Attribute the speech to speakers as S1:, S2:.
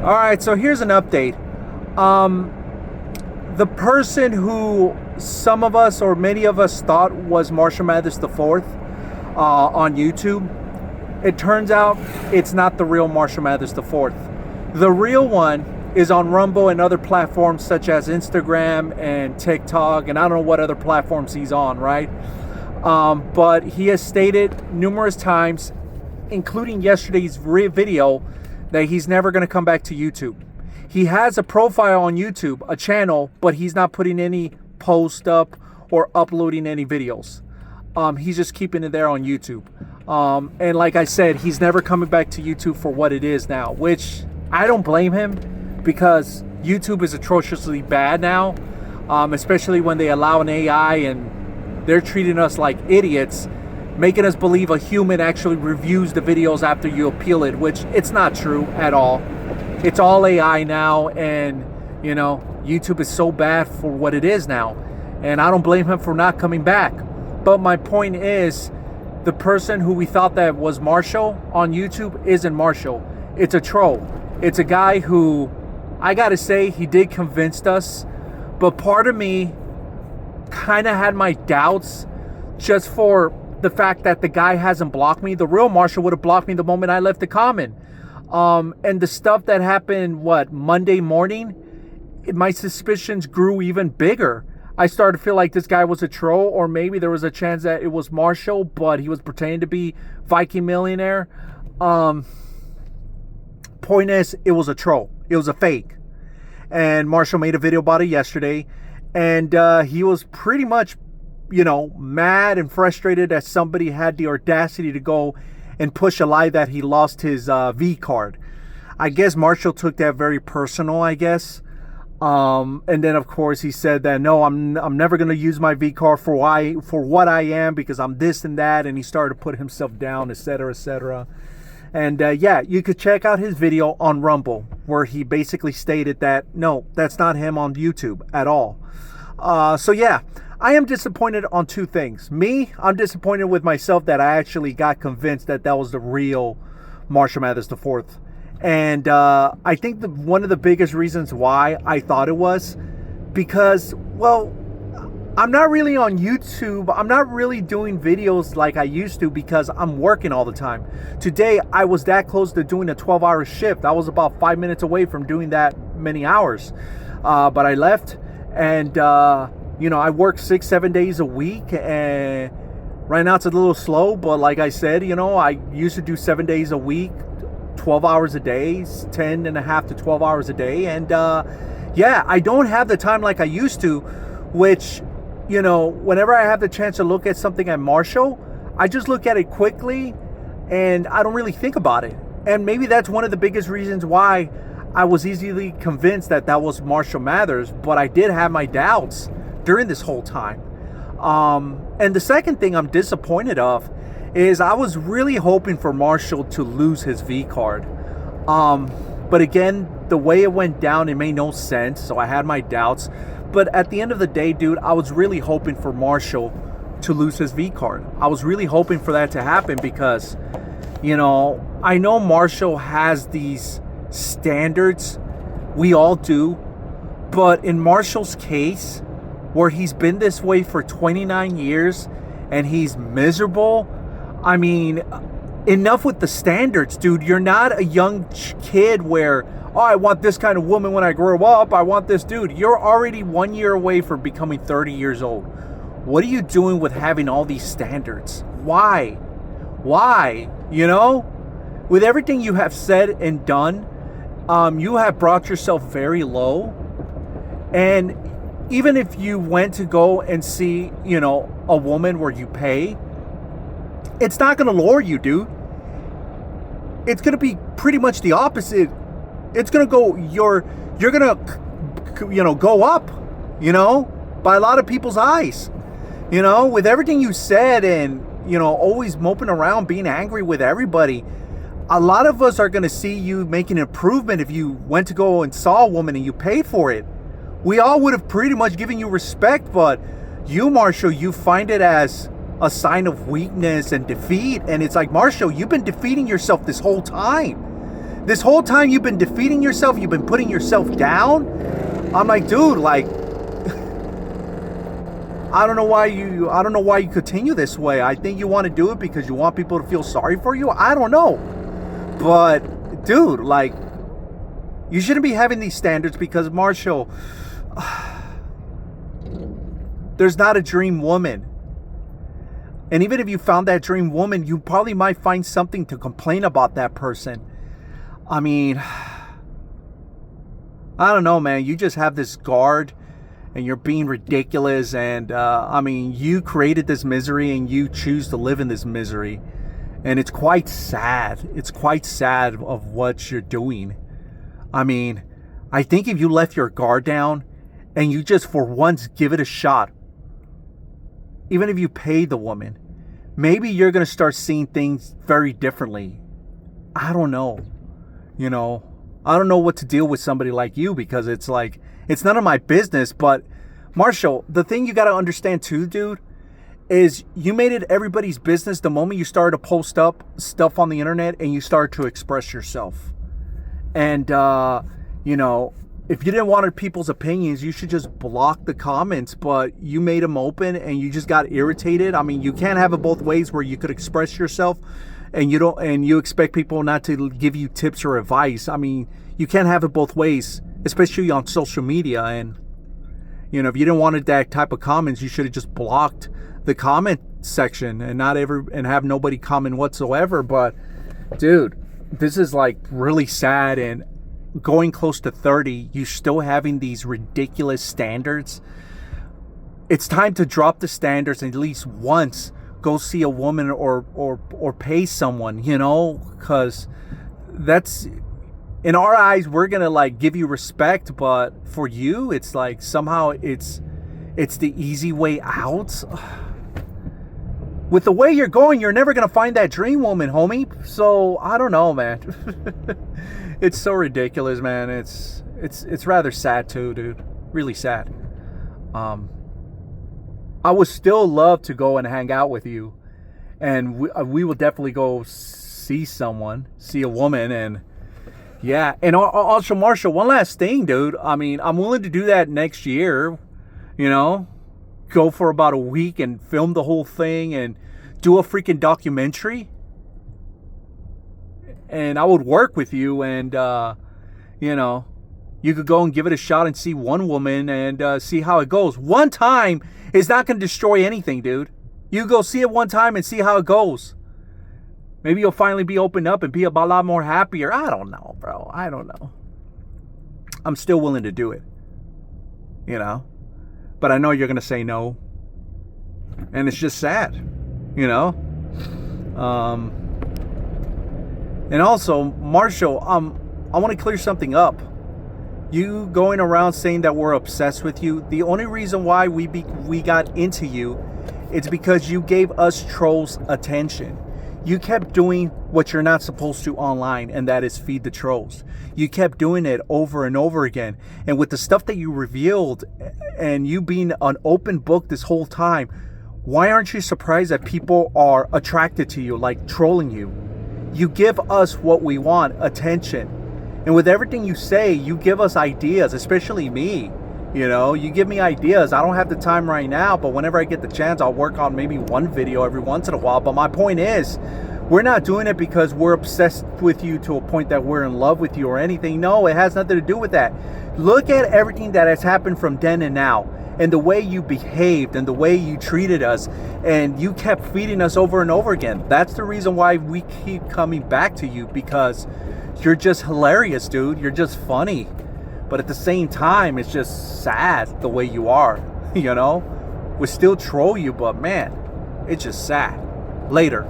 S1: All right, so here's an update. The person who some of us or many of us thought was MarshalMathers the fourth on YouTube, it turns out it's not the real MarshalMathers the fourth. The real one is on Rumble and other platforms such as Instagram and TikTok, and I don't know what other platforms he's on, right? But he has stated numerous times, including yesterday's video, that he's never going to come back to YouTube. He has a profile on YouTube, a channel, but he's not putting any post up or uploading any videos. He's just keeping it there on YouTube. And like I said, he's never coming back to YouTube for what it is now, which I don't blame him, because YouTube is atrociously bad now, especially when they allow an AI and they're treating us like idiots, making us believe a human actually reviews the videos after you appeal it, which it's not true at all. It's all AI now, and you know, YouTube is so bad for what it is now, and I don't blame him for not coming back. But my point is, the person who we thought that was Marshall on YouTube isn't Marshall. It's a troll. It's a guy who, I gotta say, he did convince us, but part of me kind of had my doubts just for the fact that the guy hasn't blocked me. The real Marshall would have blocked me the moment I left the comment. And the stuff that happened, Monday morning, my suspicions grew even bigger. I started to feel like this guy was a troll, or maybe there was a chance that it was Marshall, but he was pretending to be Viking Millionaire. Point is, it was a troll. It was a fake. And Marshall made a video about it yesterday, and he was pretty much, mad and frustrated that somebody had the audacity to go and push a lie that he lost his V card. I guess Marshall took that very personal, I guess. And then of course he said that, no, I'm never going to use my V card for what I am, because I'm this and that. And he started to put himself down, etc., etc. And yeah, you could check out his video on Rumble, where he basically stated that, no, that's not him on YouTube at all. So yeah, I am disappointed on two things. I'm disappointed with myself that I actually got convinced that that was the real MarshalMathers the fourth. And I think one of the biggest reasons why I thought it was because, well, I'm not really on YouTube. I'm not really doing videos like I used to because I'm working all the time. Today, I was that close to doing a 12-hour shift. I was about 5 minutes away from doing that many hours. But I left, and I work 6-7 days a week, and right now it's a little slow, but like I said, I used to do 7 days a week, 12 hours a day, 10 and a half to 12 hours a day. And yeah, I don't have the time like I used to, which, whenever I have the chance to look at something at Marshall, I just look at it quickly and I don't really think about it. And maybe that's one of the biggest reasons why I was easily convinced that that was MarshalMathers, but I did have my doubts during this whole time. And the second thing I'm disappointed of is I was really hoping for Marshall to lose his V card. But again, the way it went down, it made no sense. So I had my doubts. But at the end of the day, dude, I was really hoping for Marshall to lose his V card. I was really hoping for that to happen because, I know Marshall has these standards. We all do. But in Marshall's case, where he's been this way for 29 years and he's miserable, I mean, enough with the standards, dude. You're not a young kid where, oh, I want this kind of woman when I grow up. I want this dude. You're already 1 year away from becoming 30 years old. What are you doing with having all these standards? Why? Why? With everything you have said and done, you have brought yourself very low. And even if you went to go and see, a woman where you pay, it's not going to lower you, dude. It's going to be pretty much the opposite. It's going to go, you're going to, go up, by a lot of people's eyes, with everything you said and, always moping around, being angry with everybody. A lot of us are going to see you make an improvement if you went to go and saw a woman and you paid for it. We all would have pretty much given you respect, but you, Marshall, you find it as a sign of weakness and defeat. And it's like, Marshall, you've been defeating yourself this whole time. This whole time you've been defeating yourself, you've been putting yourself down. I'm like, dude, like, I don't know why you continue this way. I think you want to do it because you want people to feel sorry for you. I don't know. But dude, like, you shouldn't be having these standards because, Marshall, there's not a dream woman. And even if you found that dream woman, you probably might find something to complain about that person. I mean, I don't know, man. You just have this guard and you're being ridiculous. And I mean, you created this misery and you choose to live in this misery. And it's quite sad. It's quite sad of what you're doing. I mean, I think if you left your guard down and you just for once give it a shot, even if you pay the woman, maybe you're going to start seeing things very differently. I don't know. You know, I don't know what to deal with somebody like you because it's like, it's none of my business. But Marshall, the thing you got to understand too, dude, is you made it everybody's business the moment you started to post up stuff on the internet and you started to express yourself. And, you know, if you didn't want people's opinions, you should just block the comments, but you made them open and you just got irritated. I mean, you can't have it both ways where you could express yourself and you expect people not to give you tips or advice. I mean, you can't have it both ways, especially on social media. And, you know, if you didn't want that type of comments, you should have just blocked the comment section and have nobody comment whatsoever. But dude, this is like really sad. And going close to 30, you still having these ridiculous standards. It's time to drop the standards and at least once go see a woman or pay someone, you know, because that's, in our eyes, we're gonna like give you respect, but for you, it's like somehow it's the easy way out. With the way you're going, you're never gonna find that dream woman, homie. So I don't know, man. It's so ridiculous, man. It's rather sad too, dude. Really sad. I would still love to go and hang out with you, and we will definitely go see a woman, and yeah. And also, Marshall, one last thing, dude. I mean, I'm willing to do that next year. You know, go for about a week and film the whole thing and do a freaking documentary. And I would work with you, and you know, you could go and give it a shot and see one woman and see how it goes. One time is not going to destroy anything, dude. You go see it one time and see how it goes. Maybe you'll finally be opened up and be a lot more happier. I don't know, bro. I don't know. I'm still willing to do it, you know, but I know you're going to say no, and it's just sad, you know. And also, Marshall, I want to clear something up. You going around saying that we're obsessed with you, the only reason why we got into you is because you gave us trolls attention. You kept doing what you're not supposed to online, and that is feed the trolls. You kept doing it over and over again. And with the stuff that you revealed and you being an open book this whole time, why aren't you surprised that people are attracted to you, like trolling you? You give us what we want, attention. And with everything you say, you give us ideas, especially me. You know, you give me ideas. I don't have the time right now, but whenever I get the chance, I'll work on maybe one video every once in a while. But my point is, we're not doing it because we're obsessed with you to a point that we're in love with you or anything. No, it has nothing to do with that. Look at everything that has happened from then and now, and the way you behaved and the way you treated us, and you kept feeding us over and over again. That's the reason why we keep coming back to you, because you're just hilarious, dude. You're just funny. But at the same time, it's just sad the way you are, you know? We still troll you, but man, it's just sad. Later.